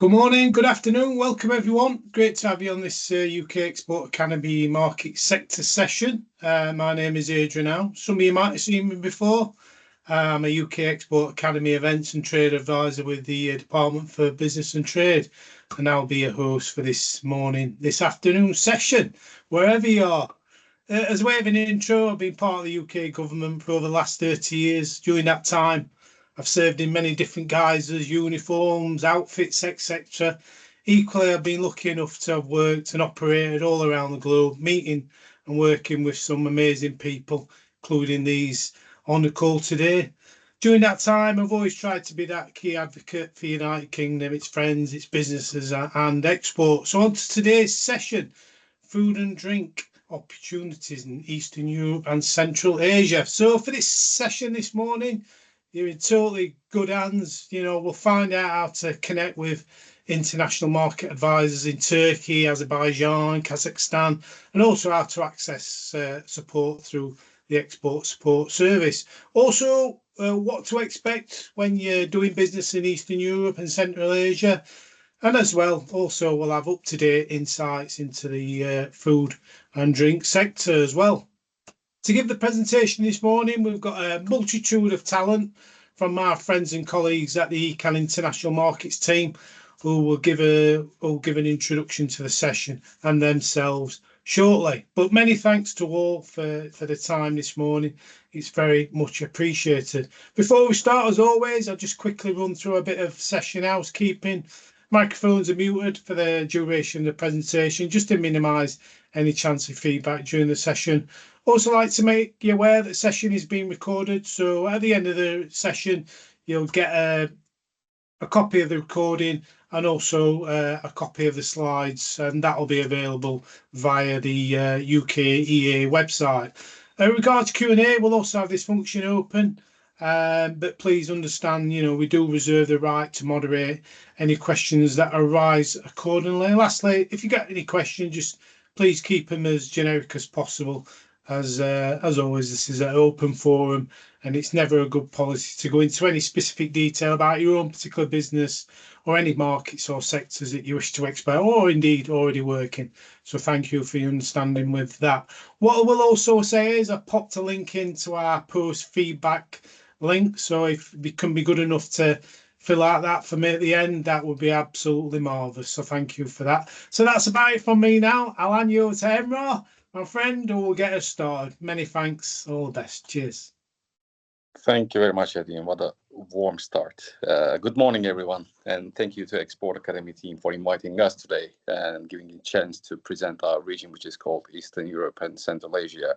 Good morning, good afternoon, welcome everyone. Great to have you on this UK Export Academy Market Sector session. My name is Adrian. Some of you might have seen me before. I'm a UK Export Academy Events and Trade Advisor with the Department for Business and Trade, and I'll be your host for this afternoon session, wherever you are. As a way of an intro, I've been part of the UK government for over the last 30 years. During that time, I've served in many different guises, uniforms, outfits, etc. Equally, I've been lucky enough to have worked and operated all around the globe, meeting and working with some amazing people, including these on the call today. During that time, I've always tried to be that key advocate for the United Kingdom, its friends, its businesses and exports. So on to today's session, food and drink opportunities in Eastern Europe and Central Asia. So for this session this morning, you're in totally good hands. We'll find out how to connect with international market advisors in Turkey, Azerbaijan, Kazakhstan, and also how to access support through the Export Support Service. Also, what to expect when you're doing business in Eastern Europe and Central Asia. And as well, also we'll have up-to-date insights into the food and drink sector as well. To give the presentation this morning, we've got a multitude of talent from our friends and colleagues at the EECA International Markets team, who will give an introduction to the session and themselves shortly. But many thanks to all for the time this morning. It's very much appreciated. Before we start, as always, I'll just quickly run through a bit of session housekeeping. Microphones are muted for the duration of the presentation, just to minimise any chance of feedback during the session. Also like to make you aware that the session is being recorded, so at the end of the session you'll get a copy of the recording and also a copy of the slides, and that will be available via the UK EA website. In regards to Q&A, we'll also have this function open, but please understand, we do reserve the right to moderate any questions that arise accordingly. And lastly, if you get any questions, just please keep them as generic as possible. As always, this is an open forum, and it's never a good policy to go into any specific detail about your own particular business or any markets or sectors that you wish to expert or indeed already working. So thank you for your understanding with that. What I will also say is I popped a link into our post feedback link, so if you can be good enough to fill out that for me at the end, that would be absolutely marvellous. So thank you for that. So that's about it from me now. I'll hand you over to Emrah, my friend, who will get us started. Many thanks. All the best. Cheers. Thank you very much, Adrian. What a warm start. Good morning, everyone. And thank you to Export Academy team for inviting us today and giving me a chance to present our region, which is called Eastern Europe and Central Asia.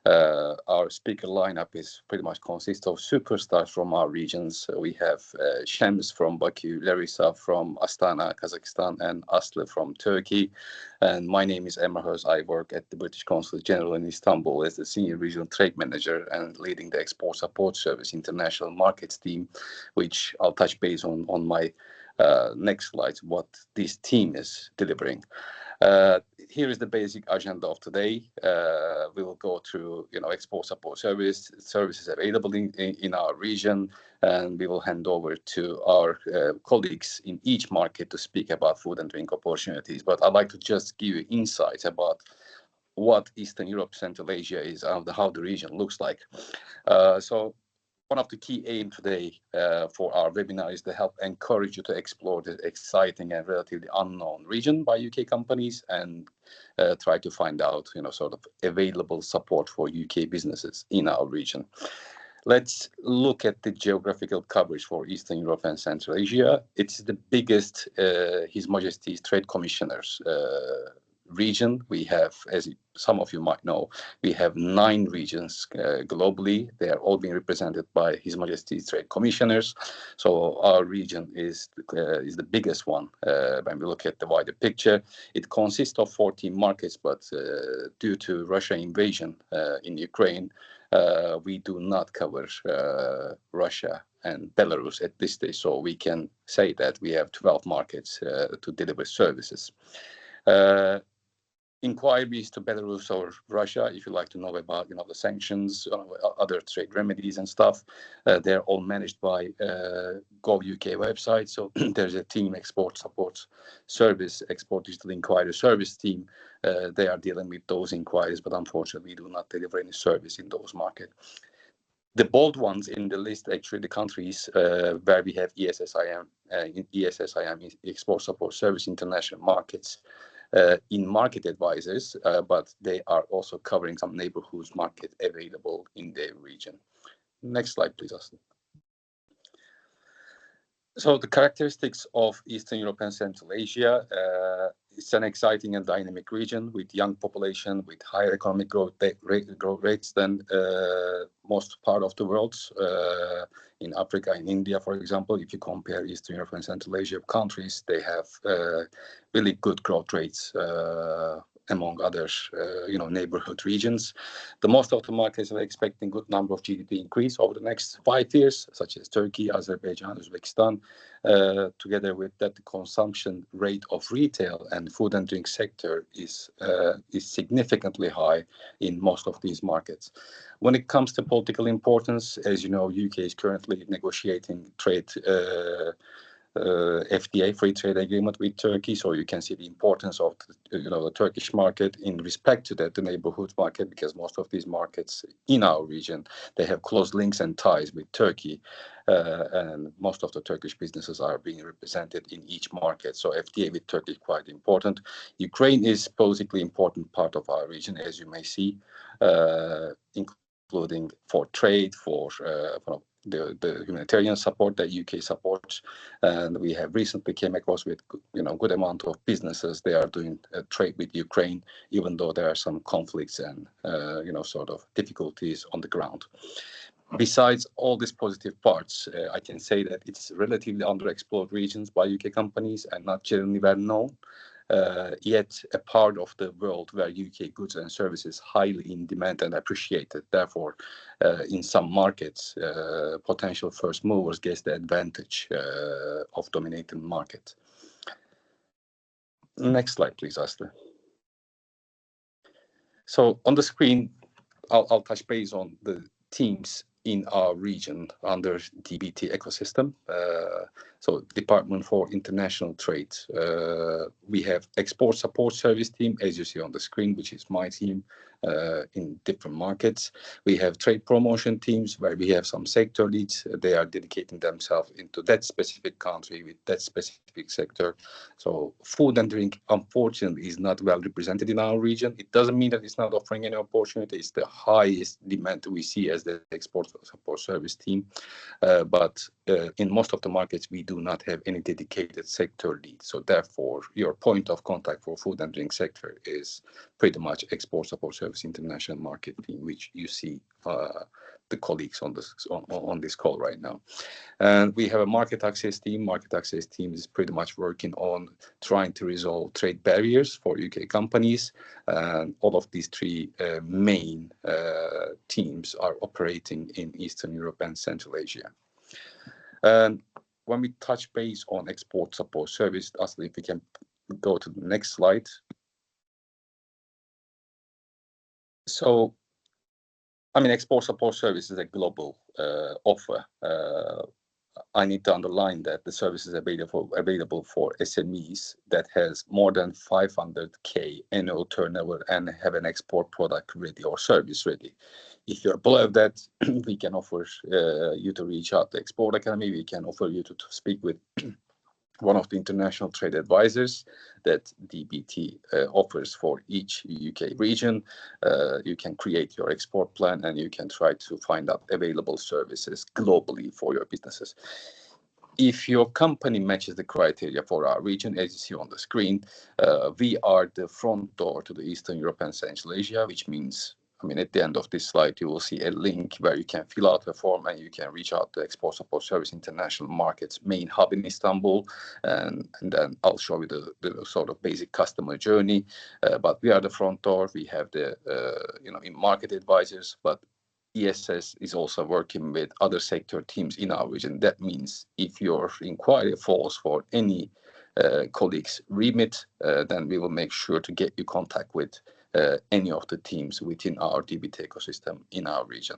Our speaker lineup is pretty much consists of superstars from our regions. We have Shams from Baku, Larissa from Astana, Kazakhstan, and Asli from Turkey. And my name is Emrah. I work at the British Consulate General in Istanbul as the Senior Regional Trade Manager and leading the Export Support Service International Markets team, which I'll touch base on my next slide, what this team is delivering. Here is the basic agenda of today. We will go through, export support services available in our region, and we will hand over to our colleagues in each market to speak about food and drink opportunities. But I'd like to just give you insights about what Eastern Europe, Central Asia is, and how the region looks like. So one of the key aims today for our webinar is to help encourage you to explore the exciting and relatively unknown region by UK companies and try to find out, sort of available support for UK businesses in our region. Let's look at the geographical coverage for Eastern Europe and Central Asia. It's the biggest His Majesty's Trade Commissioners region. We have, as some of you might know, we have 9 regions globally. They are all being represented by His Majesty's Trade Commissioners. So our region is the biggest one when we look at the wider picture. It consists of 14 markets, but due to Russia invasion in Ukraine, we do not cover Russia and Belarus at this stage. So we can say that we have 12 markets to deliver services. inquiries to Belarus or Russia, if you like to know about the sanctions, other trade remedies and stuff, they're all managed by Gov.uk website. So there's a team, export support service, export digital inquiry service team. They are dealing with those inquiries, but unfortunately we do not deliver any service in those markets. The bold ones in the list, actually, the countries where we have ESSIM, Export Support Service International Markets, in market advisors, but they are also covering some neighborhoods market available in their region. Next slide, please, Asli. So the characteristics of Eastern Europe and Central Asia, it's an exciting and dynamic region with young population, with higher economic growth rates than most part of the world. In Africa, in India, for example, if you compare Eastern Europe and Central Asia countries, they have really good growth rates among other, neighborhood regions. The most of the markets are expecting good number of GDP increase over the next 5 years, such as Turkey, Azerbaijan, Uzbekistan. Together with that, the consumption rate of retail and food and drink sector is significantly high in most of these markets. When it comes to political importance, as you know, UK is currently negotiating trade FTA, free trade agreement with Turkey, so you can see the importance of the Turkish market in respect to that, the neighborhood market, because most of these markets in our region, they have close links and ties with Turkey, and most of the Turkish businesses are being represented in each market. So FTA with Turkey is quite important. Ukraine is politically important part of our region, as you may see, including for trade, for the humanitarian support that UK supports, and we have recently came across with good amount of businesses. They are doing trade with Ukraine, even though there are some conflicts and sort of difficulties on the ground. Besides all these positive parts, I can say that it's relatively underexplored regions by UK companies and not generally well known. Yet a part of the world where UK goods and services highly in demand and appreciated. Therefore, in some markets, potential first movers get the advantage of dominating the market. Next slide, please, Asli. So on the screen, I'll touch base on the teams in our region under DBT ecosystem. So Department for International Trade. We have Export Support Service team, as you see on the screen, which is my team in different markets. We have trade promotion teams where we have some sector leads. They are dedicating themselves into that specific country with that specific sector. So food and drink, unfortunately, is not well represented in our region. It doesn't mean that it's not offering any opportunity. It's the highest demand we see as the Export Support Service team. But in most of the markets, we do not have any dedicated sector lead. So therefore, your point of contact for food and drink sector is pretty much Export Support Service International Market team, which you see the colleagues on this call right now. And we have a market access team. Market access team is pretty much working on trying to resolve trade barriers for UK companies. And all of these three main teams are operating in Eastern Europe and Central Asia. And when we touch base on Export Support Service, Asli, if we can go to the next slide. So, Export Support Service is a global offer. I need to underline that the service is available for SMEs that has more than 500k annual turnover and have an export product ready or service ready. If you're below that, we can offer you to reach out to Export Academy. We can offer you to speak with one of the international trade advisors that DBT offers for each UK region. You can create your export plan and you can try to find out available services globally for your businesses. If your company matches the criteria for our region, as you see on the screen, we are the front door to the Eastern Europe and Central Asia, which means at the end of this slide, you will see a link where you can fill out a form and you can reach out to Export Support Service International Markets main hub in Istanbul. And then I'll show you the sort of basic customer journey. But we are the front door. We have the, in market advisors, but ESS is also working with other sector teams in our region. That means if your inquiry falls for any colleagues' remit, then we will make sure to get you contact with any of the teams within our DBT ecosystem in our region.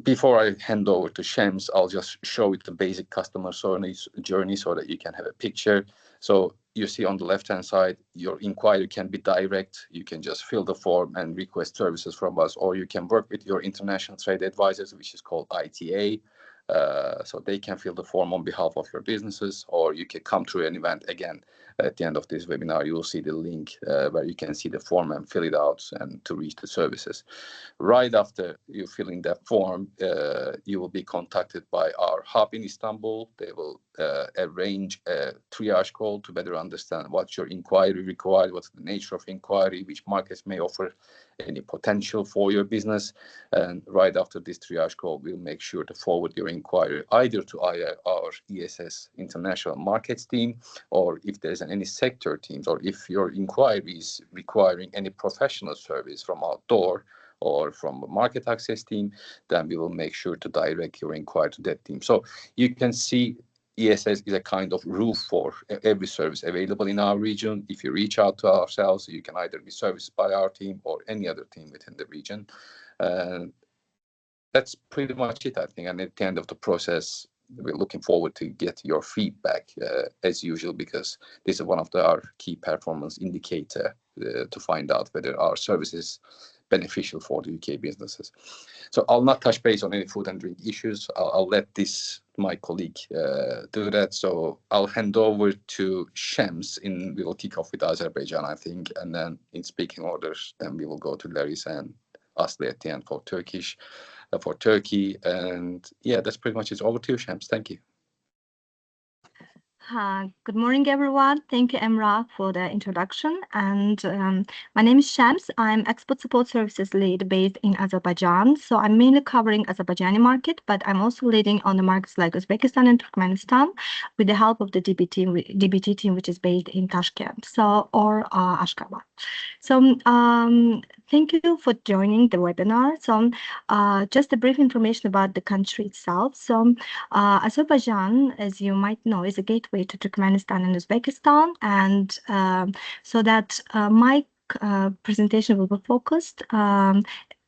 Before I hand over to Shams, I'll just show you the basic customer journey so that you can have a picture. So you see on the left-hand side, your inquiry can be direct. You can just fill the form and request services from us, or you can work with your international trade advisors, which is called ITA. So they can fill the form on behalf of your businesses, or you can come to an event. Again, at the end of this webinar, you will see the link where you can see the form and fill it out and to reach the services. Right after you fill in that form, you will be contacted by our hub in Istanbul. They will arrange a triage call to better understand what's your inquiry required, what's the nature of inquiry, which markets may offer any potential for your business. And right after this triage call, we'll make sure to forward your inquiry either to our ESS International Markets team, or if there's any sector teams, or if your inquiry is requiring any professional service from outdoor or from a market access team, then we will make sure to direct your inquiry to that team. So you can see ESS is a kind of roof for every service available in our region. If you reach out to ourselves, you can either be serviced by our team or any other team within the region. That's pretty much it, I think. And at the end of the process, we're looking forward to get your feedback as usual, because this is one of our key performance indicator to find out whether our service is beneficial for the UK businesses. So I'll not touch base on any food and drink issues. I'll let my colleague do that. So I'll hand over to Shams. We will kick off with Azerbaijan, I think, and then in speaking orders, then we will go to Larissa and Asli at the end for Turkey. And yeah, that's pretty much it. Over to you, Shams. Thank you. Good morning, everyone. Thank you, Emrah, for the introduction. And my name is Shams. I'm Export Support Services Lead based in Azerbaijan. So I'm mainly covering Azerbaijani market, but I'm also leading on the markets like Uzbekistan and Turkmenistan with the help of the DBT team, which is based in Tashkent, or Ashgabat. So thank you for joining the webinar. So just a brief information about the country itself. So Azerbaijan, as you might know, is a gateway to Turkmenistan and Uzbekistan, and so that my presentation will be focused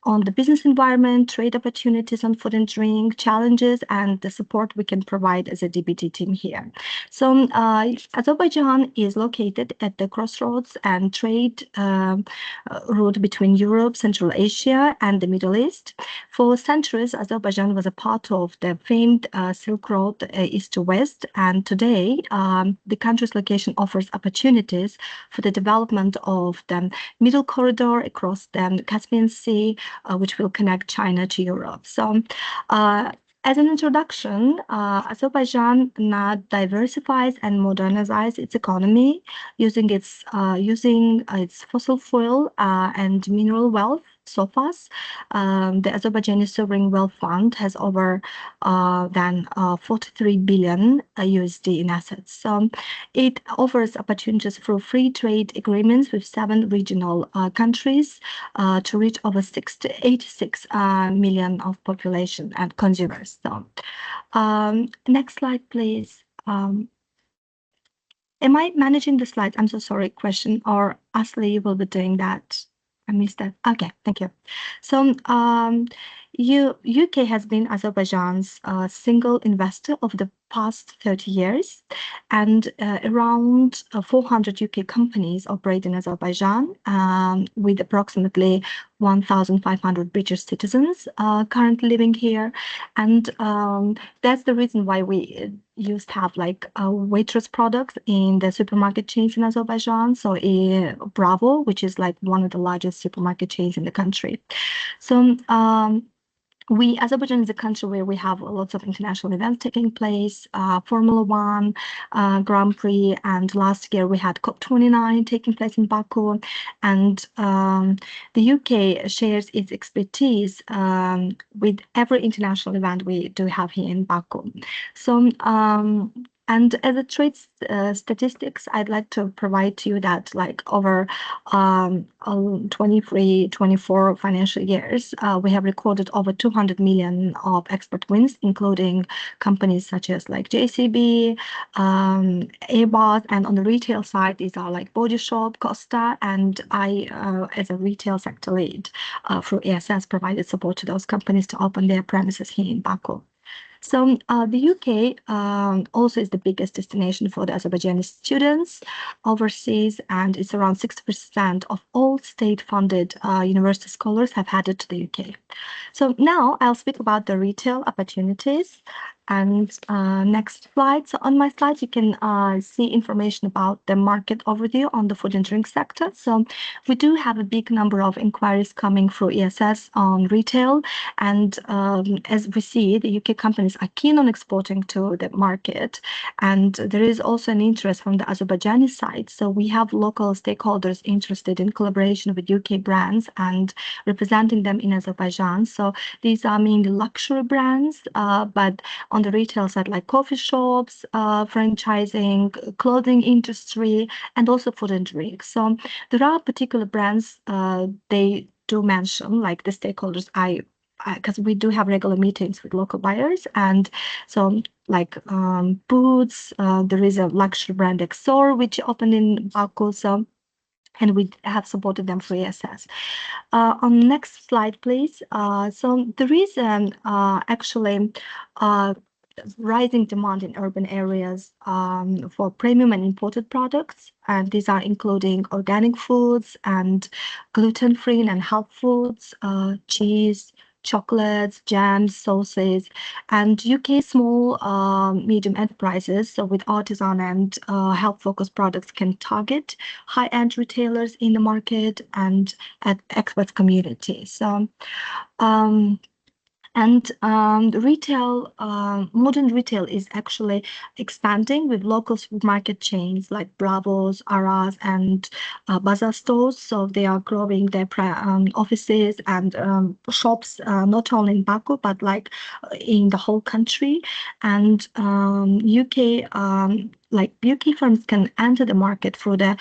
on the business environment, trade opportunities on food and drink, challenges, and the support we can provide as a DBT team here. So Azerbaijan is located at the crossroads and trade route between Europe, Central Asia, and the Middle East. For centuries, Azerbaijan was a part of the famed Silk Road east to west, and today the country's location offers opportunities for the development of the middle corridor across the Caspian Sea, which will connect China to Europe. So as an introduction, Azerbaijan now diversifies and modernizes its economy using its fossil fuel and mineral wealth. So far, the Azerbaijani Sovereign Wealth Fund has over than 43 billion USD in assets. So it offers opportunities for free trade agreements with 7 regional countries to reach over 86 million of population and consumers. So next slide, please. Am I managing the slides? I'm so sorry, question, or Asli will be doing that. I missed that. Okay, thank you. So UK has been Azerbaijan's single investor of the past 30 years, and around 400 UK companies operate in Azerbaijan with approximately 1,500 British citizens currently living here. And that's the reason why we used to have like waitress products in the supermarket chains in Azerbaijan. So Bravo, which is like one of the largest supermarket chains in the country. So Azerbaijan is a country where we have lots of international events taking place, Formula One, Grand Prix, and last year we had COP29 taking place in Baku, and the UK shares its expertise with every international event we do have here in Baku. So And as a trade statistics, I'd like to provide to you that like over 23, 24 financial years, we have recorded over 200 million of export wins, including companies such as like JCB, Airbus, and on the retail side, these are like Body Shop, Costa, and I, as a retail sector lead through ESS, provided support to those companies to open their premises here in Baku. So the UK also is the biggest destination for the Azerbaijani students overseas, and it's around 60% of all state-funded university scholars have headed to the UK. So now I'll speak about the retail opportunities. And next slide. So on my slide, you can see information about the market overview on the food and drink sector. So we do have a big number of inquiries coming through ESS on retail. And as we see, the UK companies are keen on exporting to the market. And there is also an interest from the Azerbaijani side. So we have local stakeholders interested in collaboration with UK brands and representing them in Azerbaijan. So these are mainly luxury brands, but on the retail side, like coffee shops, franchising, clothing industry, and also food and drink. So there are particular brands they do mention, like the stakeholders because we do have regular meetings with local buyers, and so like Boots, there is a luxury brand Exor which opened in Baku, so and we have supported them through ESS. On next slide, please. So there is actually rising demand in urban areas for premium and imported products, and these are including organic foods and gluten-free and health foods, cheese, chocolates, jams, sauces, and UK small, medium enterprises, so with artisan and health-focused products, can target high-end retailers in the market and at expert community. So the retail, modern retail is actually expanding with local supermarket chains like Bravos, Aras, and Bazaar stores. So they are growing their offices and shops, not only in Baku, but like in the whole country. And UK, like UK firms can enter the market through the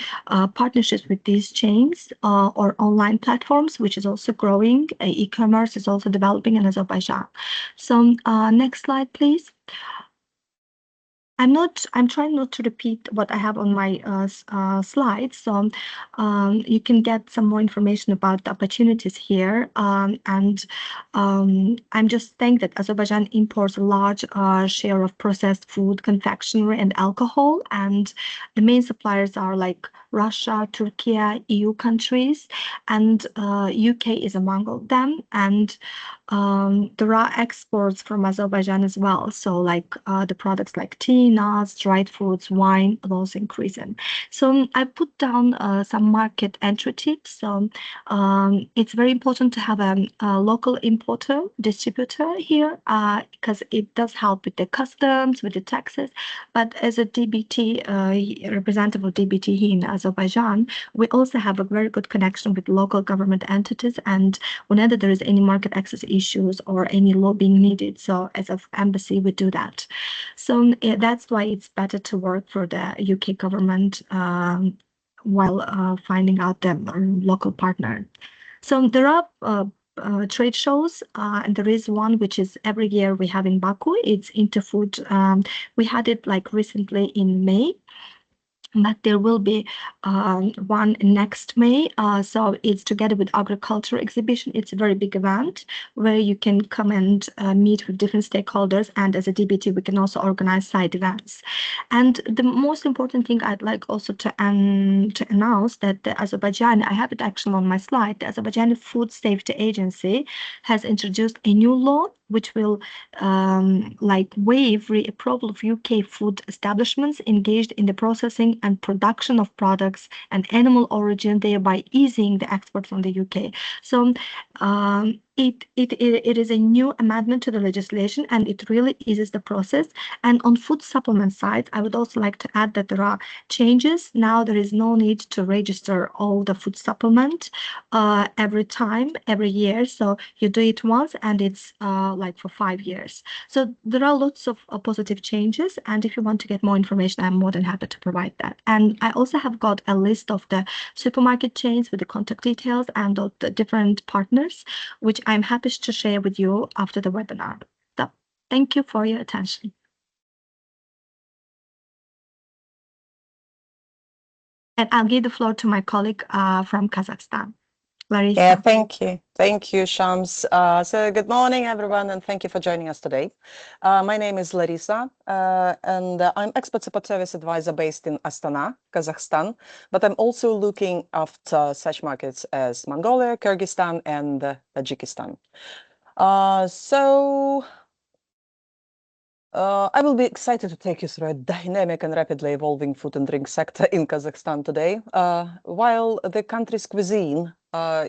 partnerships with these chains or online platforms, which is also growing. E-commerce is also developing in Azerbaijan. So next slide, please. I'm trying not to repeat what I have on my slides. So you can get some more information about the opportunities here. And I'm just saying that Azerbaijan imports a large share of processed food, confectionery, and alcohol. And the main suppliers are like Russia, Turkiye, EU countries, and UK is among them. And there are exports from Azerbaijan as well. So like the products like tea, nuts, dried fruits, wine, those increasing. So I put down some market entry tips. So it's very important to have a local importer, distributor here, because it does help with the customs, with the taxes. But as a DBT, representative of DBT here in Azerbaijan, we also have a very good connection with local government entities, and whenever there is any market access issues or any lobbying needed, so as an embassy, we do that. So that's why it's better to work for the UK government while finding out the local partner. So there are trade shows, and there is one which is every year we have in Baku. It's Interfood. We had it like recently in May, but there will be one next May. So it's together with agriculture exhibition. It's a very big event where you can come and meet with different stakeholders. And as a DBT, we can also organize side events. And the most important thing I'd like also to announce that the Azerbaijan, I have it actually on my slide, the Azerbaijani Food Safety Agency has introduced a new law which will like waive reapproval of UK food establishments engaged in the processing and production of products and animal origin, thereby easing the export from the UK. So it is a new amendment to the legislation, and it really eases the process. And on food supplement side, I would also like to add that there are changes. Now there is no need to register all the food supplement every year. So you do it once, and it's like for 5 years. So there are lots of positive changes. And if you want to get more information, I'm more than happy to provide that. And I also have got a list of the supermarket chains with the contact details and of the different partners, which I'm happy to share with you after the webinar. So thank you for your attention. And I'll give the floor to my colleague from Kazakhstan, Larissa. Yeah, thank you. Thank you, Shams. So good morning, everyone, and thank you for joining us today. My name is Larissa, and I'm Export Support Service Advisor based in Astana, Kazakhstan, but I'm also looking after such markets as Mongolia, Kyrgyzstan, and Tajikistan. I will be excited to take you through a dynamic and rapidly evolving food and drink sector in Kazakhstan today. While the country's cuisine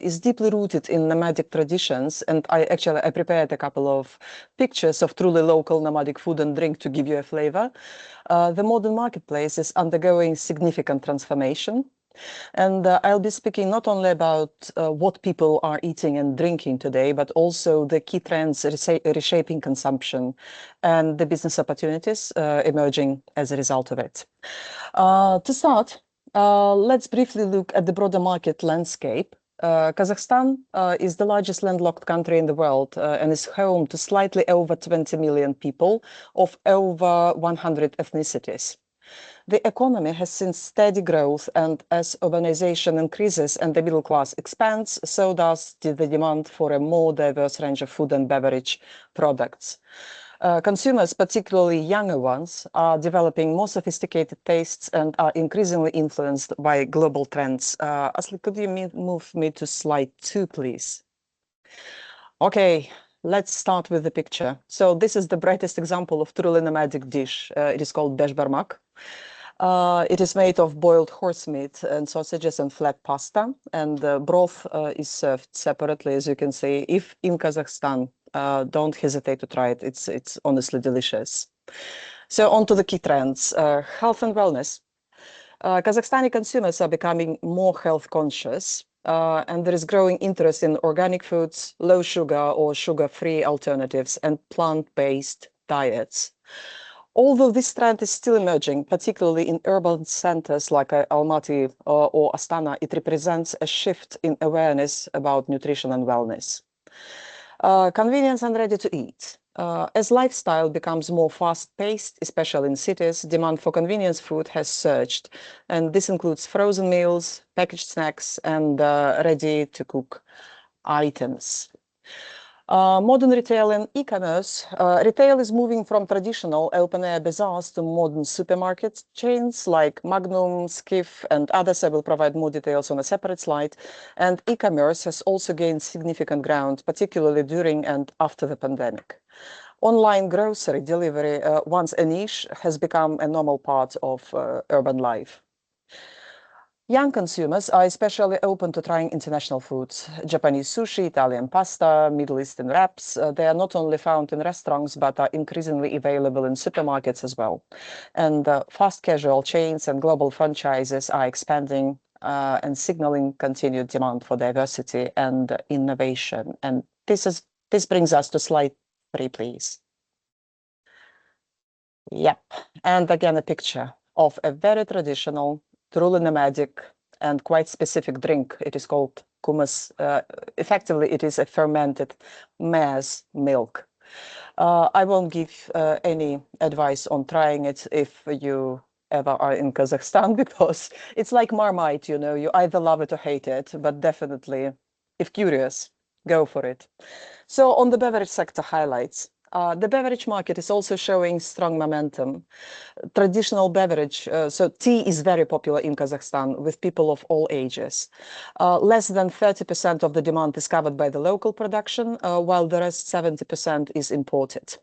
is deeply rooted in nomadic traditions, and I prepared a couple of pictures of truly local nomadic food and drink to give you a flavor, the modern marketplace is undergoing significant transformation. And I'll be speaking not only about what people are eating and drinking today, but also the key trends reshaping consumption and the business opportunities emerging as a result of it. To start, let's briefly look at the broader market landscape. Kazakhstan is the largest landlocked country in the world and is home to slightly over 20 million people of over 100 ethnicities. The economy has seen steady growth, and as urbanization increases and the middle class expands, so does the demand for a more diverse range of food and beverage products. Consumers, particularly younger ones, are developing more sophisticated tastes and are increasingly influenced by global trends. Asli, could you move me to slide 2, please? Okay, let's start with the picture. So this is the brightest example of truly nomadic dish. It is called beshbarmak. It is made of boiled horse meat and sausages and flat pasta, and the broth is served separately, as you can see. If in Kazakhstan, don't hesitate to try it. It's honestly delicious. So on to the key trends. Health and wellness. Kazakhstani consumers are becoming more health conscious, and there is growing interest in organic foods, low sugar or sugar-free alternatives, and plant-based diets. Although this trend is still emerging, particularly in urban centers like Almaty or Astana, it represents a shift in awareness about nutrition and wellness. Convenience and ready to eat. As lifestyle becomes more fast-paced, especially in cities, demand for convenience food has surged, and this includes frozen meals, packaged snacks, and ready-to-cook items. Modern retail and e-commerce. Retail is moving from traditional open-air bazaars to modern supermarket chains like Magnum, Skiff, and others. I will provide more details on a separate slide. And e-commerce has also gained significant ground, particularly during and after the pandemic. Online grocery delivery, once a niche, has become a normal part of urban life. Young consumers are especially open to trying international foods. Japanese sushi, Italian pasta, Middle Eastern wraps. They are not only found in restaurants, but are increasingly available in supermarkets as well. And fast casual chains and global franchises are expanding and signaling continued demand for diversity and innovation. And this brings us to slide 3, please. Yep, and again a picture of a very traditional, truly nomadic and quite specific drink. It is called kumas. Effectively, it is a fermented maize milk. I won't give any advice on trying it if you ever are in Kazakhstan, because it's like Marmite, you know, you either love it or hate it, but definitely, if curious, go for it. So on the beverage sector highlights, the beverage market is also showing strong momentum. Traditional beverage, so tea is very popular in Kazakhstan with people of all ages. Less than 30% of the demand is covered by the local production, while the rest 70% is imported.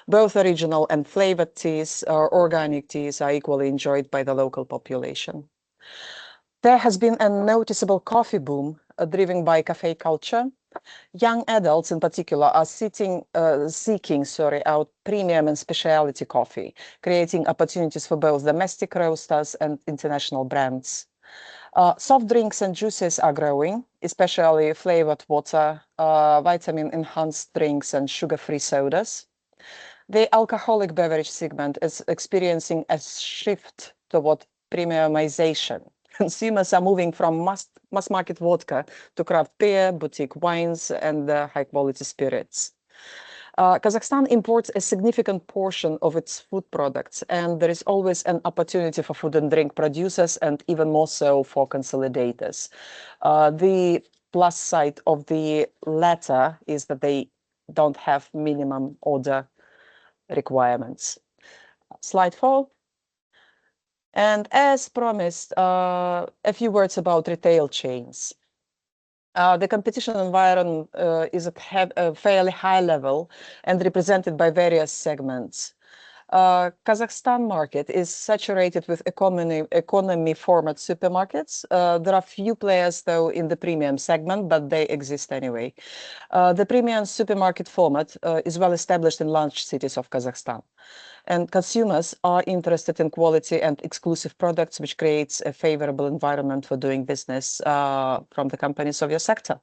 Both original and flavored teas or organic teas are equally enjoyed by the local population. There has been a noticeable coffee boom driven by cafe culture. Young adults in particular are seeking out premium and specialty coffee, creating opportunities for both domestic roasters and international brands. Soft drinks and juices are growing, especially flavored water, vitamin-enhanced drinks and sugar-free sodas. The alcoholic beverage segment is experiencing a shift toward premiumization. Consumers are moving from mass market vodka to craft beer, boutique wines, and high-quality spirits. Kazakhstan imports a significant portion of its food products, and there is always an opportunity for food and drink producers, and even more so for consolidators. The plus side of the latter is that they don't have minimum order requirements. Slide 4. And as promised, a few words about retail chains. The competition environment is at a fairly high level and represented by various segments. Kazakhstan market is saturated with economy format supermarkets. There are few players though in the premium segment, but they exist anyway. The premium supermarket format is well established in large cities of Kazakhstan. And consumers are interested in quality and exclusive products, which creates a favorable environment for doing business from the companies of your sector.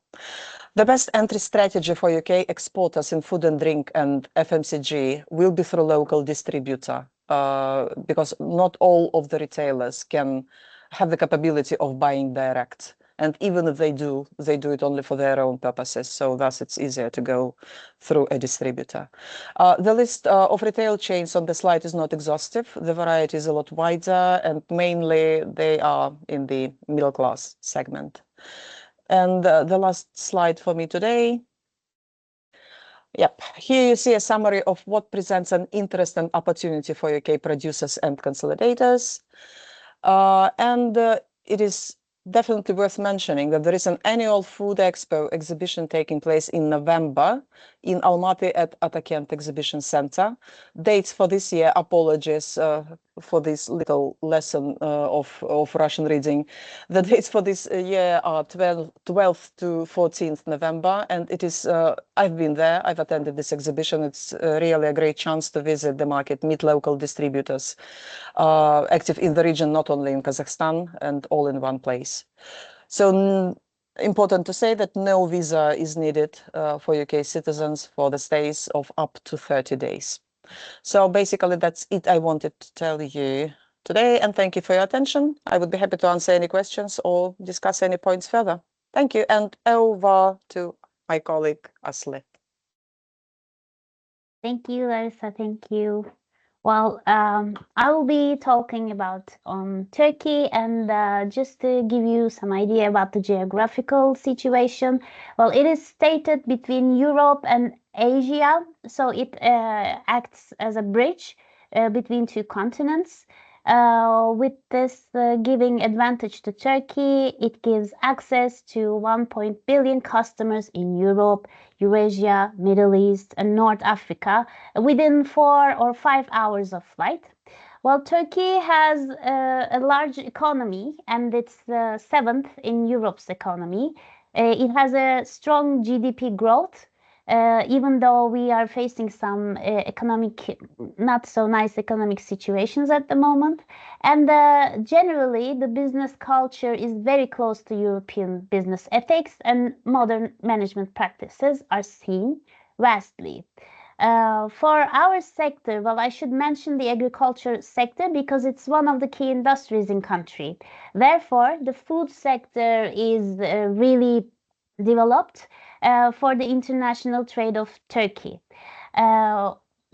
The best entry strategy for UK exporters in food and drink and FMCG will be through local distributor, because not all of the retailers can have the capability of buying direct. And even if they do it only for their own purposes. So thus it's easier to go through a distributor. The list of retail chains on the slide is not exhaustive. The variety is a lot wider, and mainly they are in the middle class segment. And the last slide for me today. Yep, here you see a summary of what presents an interest and opportunity for UK producers and consolidators. It is definitely worth mentioning that there is an annual Food Expo exhibition taking place in November in Almaty at Atakent Exhibition Center. Dates for this year, apologies for this little lesson of Russian reading. The dates for this year are 12th to 14th November, and it is, I've been there, I've attended this exhibition. It's really a great chance to visit the market, meet local distributors active in the region, not only in Kazakhstan, and all in one place. So important to say that no visa is needed for UK citizens for the stays of up to 30 days. So basically that's it I wanted to tell you today, and thank you for your attention. I would be happy to answer any questions or discuss any points further. Thank you, and over to my colleague Asli. Thank you, Larissa. Thank you. Well, I will be talking about Turkey, and just to give you some idea about the geographical situation. Well, it is stated between Europe and Asia, so it acts as a bridge between two continents. With this giving advantage to Turkey, it gives access to 1 billion customers in Europe, Eurasia, Middle East, and North Africa within 4 or 5 hours of flight. Well, Turkey has a large economy, and it's the 7th in Europe's economy. It has a strong GDP growth, even though we are facing some not so nice economic situations at the moment. And generally, the business culture is very close to European business ethics, and modern management practices are seen vastly. For our sector, well, I should mention the agriculture sector because it's one of the key industries in country. Therefore, the food sector is really developed for the international trade of Turkey.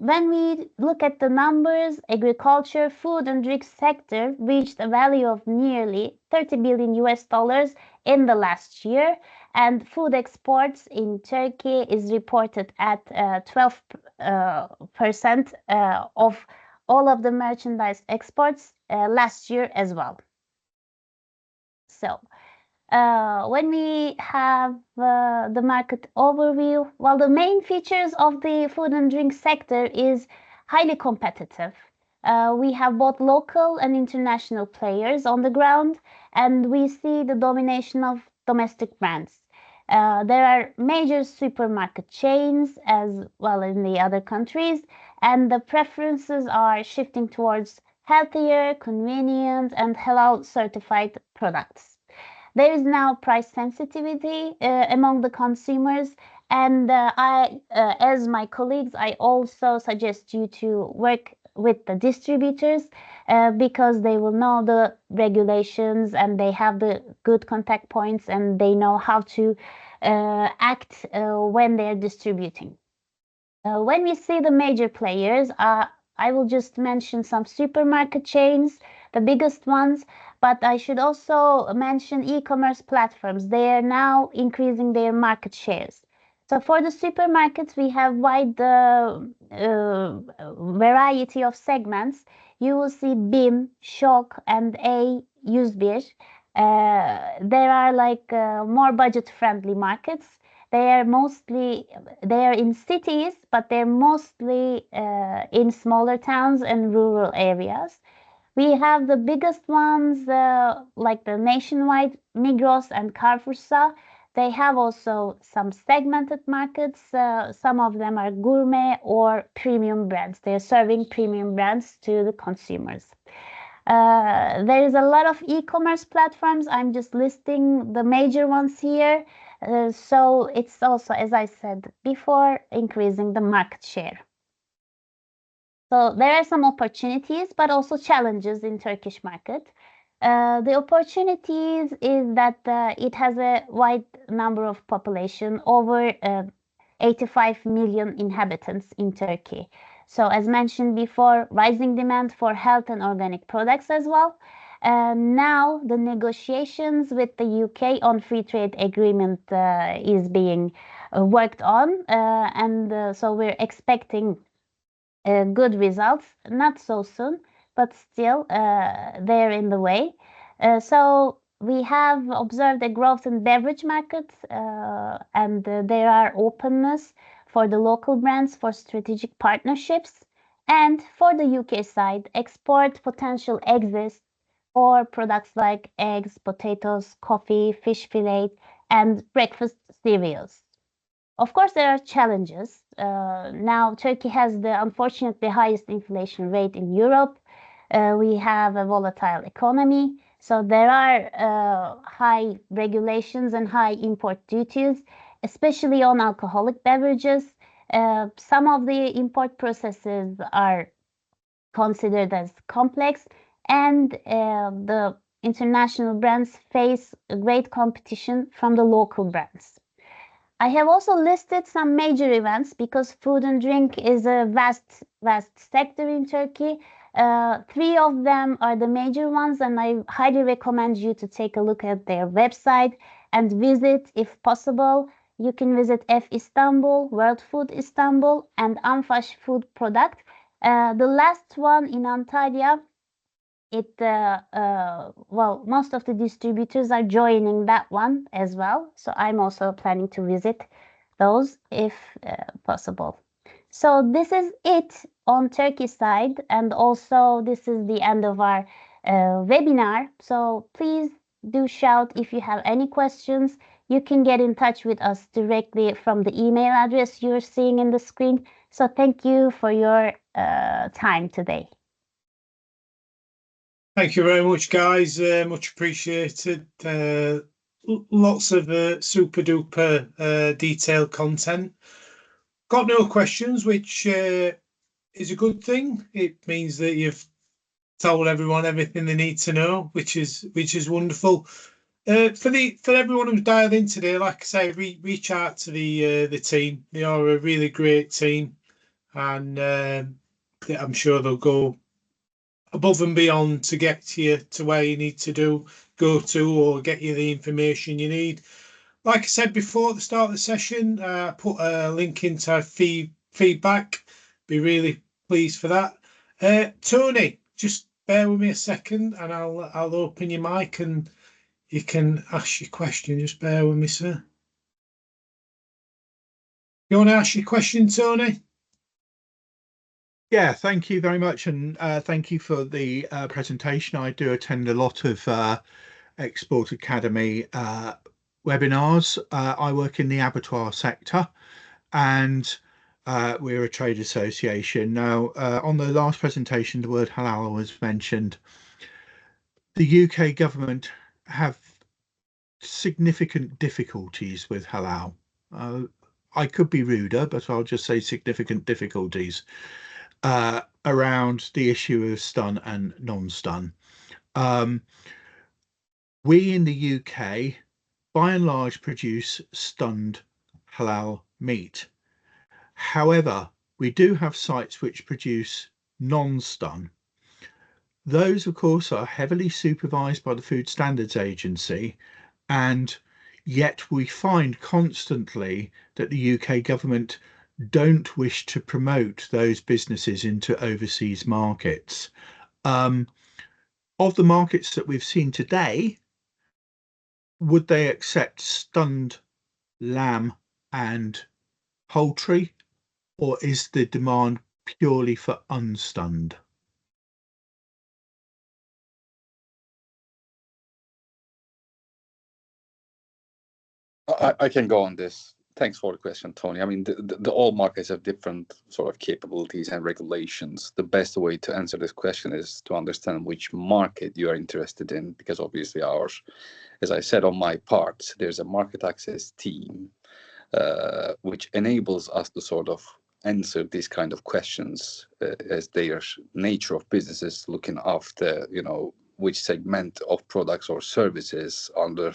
When we look at the numbers, agriculture, food and drink sector reached a value of nearly 30 billion US dollars in the last year, and food exports in Turkey is reported at 12% of all of the merchandise exports last year as well. So when we have the market overview, well, the main features of the food and drink sector is highly competitive. We have both local and international players on the ground, and we see the domination of domestic brands. There are major supermarket chains as well in the other countries, and the preferences are shifting towards healthier, convenient, and halal certified products. There is now price sensitivity among the consumers, and as my colleagues, I also suggest you to work with the distributors because they will know the regulations and they have the good contact points and they know how to act when they're distributing. When we see the major players, I will just mention some supermarket chains, the biggest ones, but I should also mention e-commerce platforms. They are now increasing their market shares. So for the supermarkets, we have wide variety of segments. You will see BİM, Şok, and A101. There are like more budget-friendly markets. They are in cities, but they're mostly in smaller towns and rural areas. We have the biggest ones like the nationwide Migros and Carrefour. They have also some segmented markets. Some of them are gourmet or premium brands. They're serving premium brands to the consumers. There is a lot of e-commerce platforms. I'm just listing the major ones here. So it's also, as I said before, increasing the market share. So there are some opportunities, but also challenges in Turkish market. The opportunities is that it has a wide number of population, over 85 million inhabitants in Turkey. So as mentioned before, rising demand for health and organic products as well. Now the negotiations with the UK on free trade agreement is being worked on, and so we're expecting good results, not so soon, but still they're in the way. So we have observed a growth in beverage markets, and there are openness for the local brands for strategic partnerships. And for the UK side, export potential exists for products like eggs, potatoes, coffee, fish fillet, and breakfast cereals. Of course, there are challenges. Now, Turkey has the unfortunately highest inflation rate in Europe. We have a volatile economy. So there are high regulations and high import duties, especially on alcoholic beverages. Some of the import processes are considered as complex, and the international brands face great competition from the local brands. I have also listed some major events because food and drink is a vast sector in Turkey. 3 of them are the major ones, and I highly recommend you to take a look at their website and visit if possible. You can visit F Istanbul, World Food Istanbul, and Anfaş Food Product. The last one in Antalya, well, most of the distributors are joining that one as well. So I'm also planning to visit those if possible. So this is it on Turkey side, and also this is the end of our webinar. So please do shout if you have any questions. You can get in touch with us directly from the email address you're seeing in the screen. So thank you for your time today. Thank you very much, guys. Much appreciated. Lots of super duper detailed content. Got no questions, which is a good thing. It means that you've told everyone everything they need to know, which is wonderful. For everyone who's dialed in today, like I say, reach out to the team. They are a really great team, and I'm sure they'll go above and beyond to get you to where you need to go to, or get you the information you need. Like I said before at the start of the session, put a link into our feedback. Be really pleased for that. Tony, just bear with me a second, and I'll open your mic and you can ask your question. Just bear with me, sir. You want to ask your question, Tony? Yeah, thank you very much, and thank you for the presentation. I do attend a lot of Export Academy webinars. I work in the abattoir sector, and we're a trade association. Now, on the last presentation, the word halal was mentioned. The UK government have significant difficulties with halal. I could be ruder, but I'll just say significant difficulties around the issue of stun and non-stun. We in the UK, by and large, produce stunned halal meat. However, we do have sites which produce non-stun. Those, of course, are heavily supervised by the Food Standards Agency, and yet we find constantly that the UK government don't wish to promote those businesses into overseas markets. Of the markets that we've seen today, would they accept stunned lamb and poultry, or is the demand purely for unstunned? I can go on this. Thanks for the question, Tony. I mean, the all markets have different sort of capabilities and regulations. The best way to answer this question is to understand which market you are interested in, because obviously ours, as I said on my part, there's a market access team which enables us to sort of answer these kind of questions as their nature of businesses, looking after, which segment of products or services under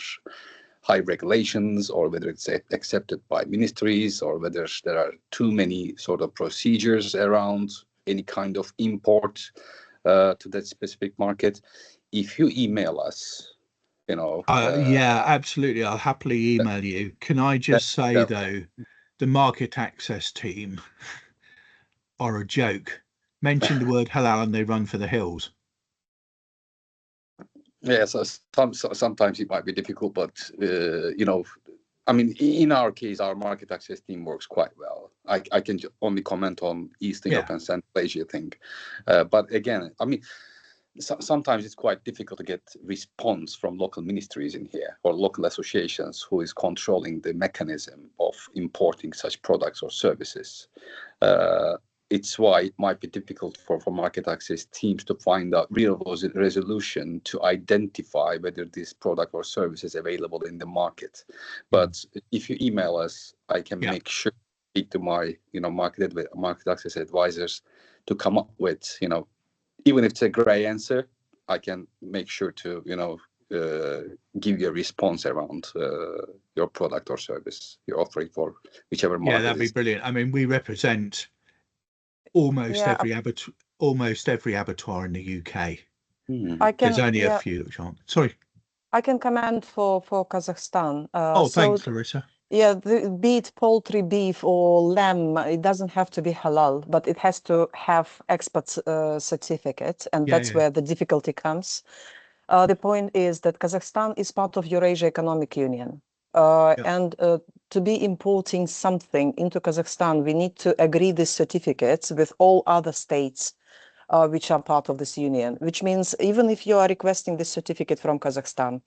high regulations, or whether it's accepted by ministries, or whether there are too many sort of procedures around any kind of import to that specific market. If you email us, yeah, absolutely, I'll happily email you. Can I just say though, the market access team are a joke. Mention the word halal and they run for the hills. Yeah, so sometimes it might be difficult, but I mean, in our case, our market access team works quite well. I can only comment on Eastern Europe and Central Asia thing, but again, I mean, sometimes it's quite difficult to get response from local ministries in here or local associations who is controlling the mechanism of importing such products or services. It's why it might be difficult for market access teams to find a real resolution to identify whether this product or service is available in the market. But if you email us, I can make sure to speak to my market access advisors to come up with, even if it's a gray answer, I can make sure to give you a response around your product or service you're offering for whichever market. Yeah, that'd be brilliant. I mean, we represent almost every abattoir in the UK. There's only a few which aren't. Sorry. I can comment for Kazakhstan. Thanks, Larissa. Yeah, be it poultry, beef, or lamb, it doesn't have to be halal, but it has to have export certificate, and that's where the difficulty comes. The point is that Kazakhstan is part of Eurasia Economic Union, and to be importing something into Kazakhstan, we need to agree these certificates with all other states which are part of this union, which means even if you are requesting this certificate from Kazakhstan,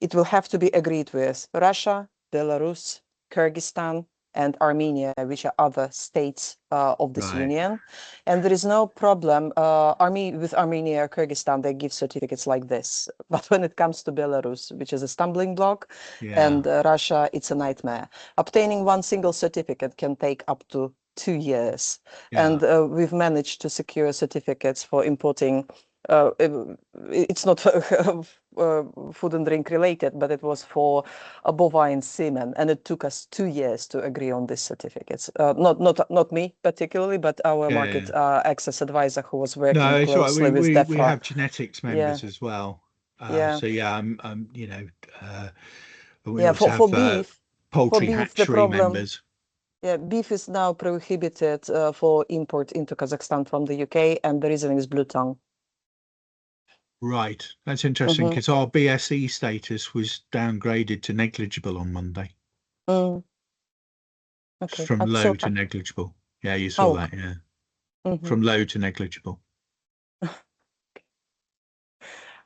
it will have to be agreed with Russia, Belarus, Kyrgyzstan, and Armenia, which are other states of this union. And there is no problem with Armenia or Kyrgyzstan, they give certificates like this. But when it comes to Belarus, which is a stumbling block, and Russia, it's a nightmare. Obtaining one single certificate can take up to 2 years. And we've managed to secure certificates for importing. It's not food and drink related, but it was for a bovine semen, and it took us 2 years to agree on these certificates. Not me particularly, but our market access advisor who was working closely with DEFRA. We have genetics members as well. So we also have beef, poultry hatchery members. Yeah, beef is now prohibited for import into Kazakhstan from the UK, and the reason is blue tongue. Right, that's interesting because our BSE status was downgraded to negligible on Monday. Okay. From low to negligible. Yeah, you saw that, yeah. From low to negligible.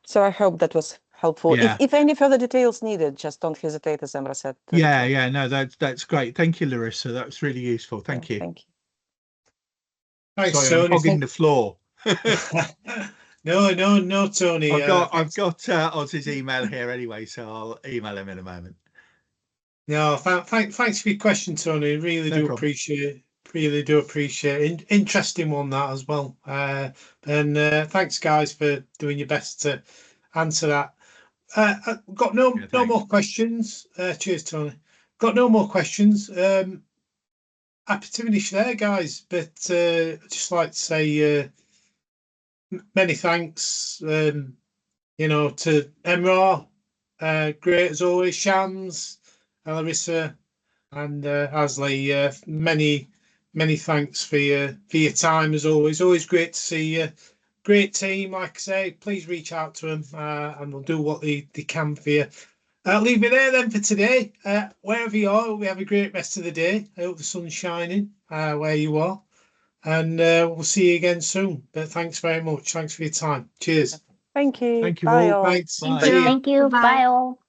So I hope that was helpful. Yeah. If any further details needed, just don't hesitate, as Emrah said. Yeah, no, that's great. Thank you, Larissa. That was really useful. Thank you. Thank you. Thanks, Sorry, I'm Tony. hogging the floor. No, Tony. I've got Oz's email here anyway, so I'll email him in a moment. No, thanks for your question, Tony. Really No do problem. appreciate. Really do appreciate. Interesting one that as well. And thanks, guys, for doing your best to answer that. I've got no more questions. Cheers, Tony. Got no more questions. Happy to finish there, guys. But I'd just like to say many thanks. To Emrah, great as always. Shams, Larissa, and Asli. Many thanks for your time as always. Always great to see you. Great team, like I say. Please reach out to them, and we'll do what they can for you. I'll leave it there then for today. Wherever you are, we have a great rest of the day. I hope the sun's shining where you are. And we'll see you again soon. But thanks very much. Thanks for your time. Cheers. Thank you. Thank you Bye all. all. Thanks. Bye. See you. Thank you. Bye. Bye all.